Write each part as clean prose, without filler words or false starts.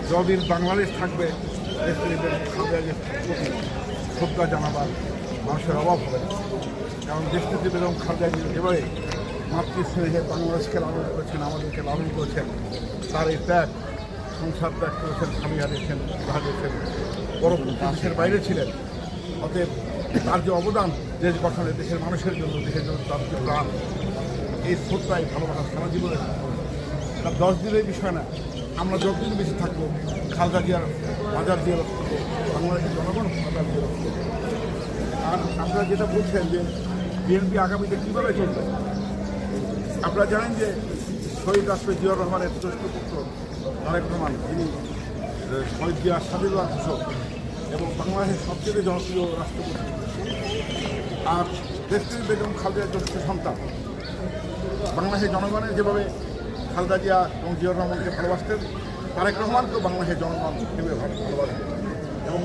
যতদিন বাংলাদেশ থাকবে শ্রদ্ধা জানাবার মানুষের অভাব হবে না। কারণ দেশটিতে বেগম খালেদা জিয়া যেভাবে মাতৃস্নেহে বাংলাদেশকে লালন করেছেন, আমাদেরকে লালন করেছেন, তার এই ত্যাগ, সংসার ত্যাগ করেছেন, স্বামী হারিয়েছেন, হারিয়েছেন, বড় দেশের বাইরে ছিলেন। অতএব তার যে অবদান দেশ গঠনে, দেশের মানুষের জন্য, দেশের জন্য তার যে প্রাণ, এই শ্রদ্ধাই ভালোবাসা সারা জীবনে তার 10 দিনের বিষয় না। আমরা যতদিন বেশি থাকবো খালেদা জিয়ার বাজার দিয়ে রক্ত, বাংলাদেশের জনগণ বাজার দিয়ে রক্ত। আর আপনারা যেটা বলছেন যে বিএনপি আগামীতে কীভাবে চলবে, আপনারা জানেন যে শহীদ রাষ্ট্রপতি জিয়াউর রহমানের জ্যেষ্ঠ পুত্র তারেক রহমান, যিনি শহীদ জিয়ার স্বাধীনতা ঘোষক এবং বাংলাদেশের সবচেয়ে জনপ্রিয় রাষ্ট্রপতি, আর দেশটির বেগম খালেদা জ্যেষ্ঠ সন্তান। বাংলাদেশের জনগণের যেভাবে খালেদা জিয়া এবং জিয়াউর রহমানকে ভালোবাসতেন, তারেক রহমানকেও বাংলাদেশের জনগণ সেভাবে ভালোবাসতেন। এবং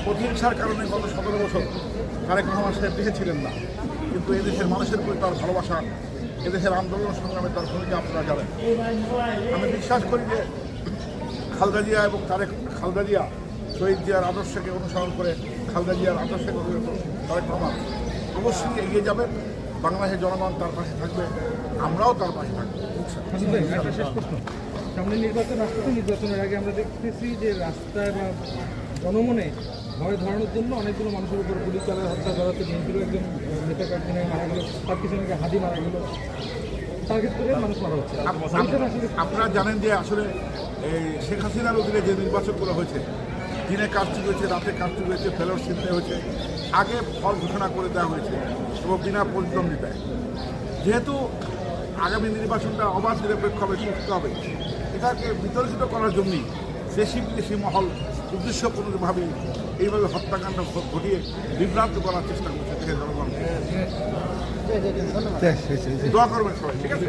প্রতিহিংসার কারণে গত 17 বছর তারেক রহমান সাহেব দেশে ছিলেন না, কিন্তু এদেশের মানুষের প্রতি তার ভালোবাসা, এদেশের আন্দোলন সংগ্রামে তার ভূমিকা আপনারা জানেন। আমি বিশ্বাস করি যে খালেদা জিয়া এবং খালেদা জিয়া শহীদ জিয়ার আদর্শকে অনুসরণ করে, খালেদা জিয়ার আদর্শকে তারেক রহমান অবশ্যই এগিয়ে যাবেন। বাংলাদেশের জনগণ তার পাশে থাকবে, আমরাও তার পাশে থাকবো। একটা শেষ প্রশ্ন, সামনে নির্বাচন আসছে, নির্বাচনের আগে আমরা দেখতেছি যে রাস্তায় বা জনমনে ভয় ধরানোর জন্য অনেকগুলো মানুষের উপর গুলি চালায় হত্যা করা হচ্ছে। বিএনপিরও একজন নেতা কয়েকদিন মারা গেল, তার পিছনে হাদি মারা গেল, টার্গেট করে মানুষ মারা হচ্ছে। আপনারা জানেন যে আসলে এই শেখ হাসিনার অধীনে যে নির্বাচনগুলো হয়েছে, দিনে কারচুপি হয়েছে, রাতে কারচুপি হয়েছে, ফেলোর চিন্তা হয়েছে, আগে ফল ঘোষণা করে দেওয়া হয়েছে এবং বিনা প্রতিদ্বন্দ্বিতায়। যেহেতু আগামী নির্বাচনটা অবাধ নিরপেক্ষ হবে, সুস্থ হবে, এটাকে বিতর্কিত করার জন্যই দেশি বিদেশি মহল উদ্দেশ্যপূর্ণভাবে এইভাবে হত্যাকাণ্ড ঘটিয়ে বিভ্রান্ত করার চেষ্টা করছে দেশের জনগণ। দোয়া করবেন সবাই, ঠিক আছে।